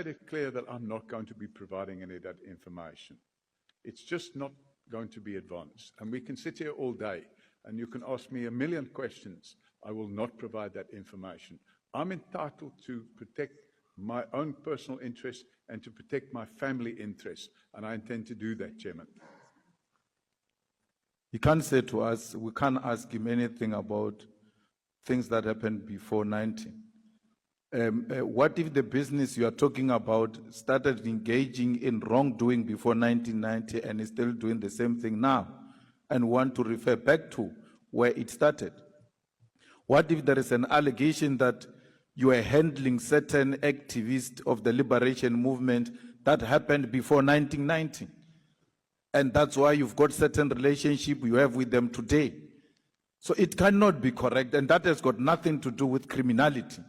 made it clear that I'm not going to be providing any of that information. It's just not going to be advanced. And we can sit here all day and you can ask me a million questions. I will not provide that information. I'm entitled to protect my own personal interests and to protect my family interests. And I intend to do that, Chairman. He can't say to us, we can't ask him anything about things that happened before 19. What if the business you are talking about started engaging in wrongdoing before 1990 and is still doing the same thing now and want to refer back to where it started? What if there is an allegation that you are handling certain activists of the liberation movement that happened before 1990? And that's why you've got certain relationship you have with them today. So it cannot be correct, and that has got nothing to do with criminality.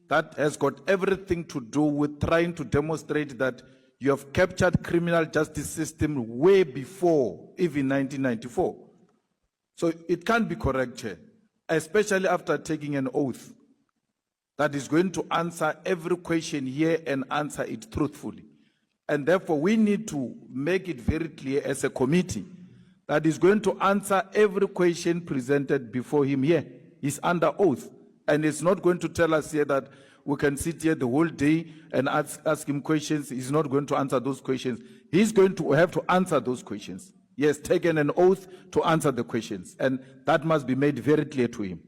That has got everything to do with trying to demonstrate that you have captured criminal justice system way before even 1994. So it can't be correct, Chair, especially after taking an oath that is going to answer every question here and answer it truthfully. And therefore, we need to make it very clear as a committee that is going to answer every question presented before him here. He's under oath. And it's not going to tell us here that we can sit here the whole day and ask him questions. He's not going to answer those questions. He's going to have to answer those questions. He has taken an oath to answer the questions. And that must be made very clear to him.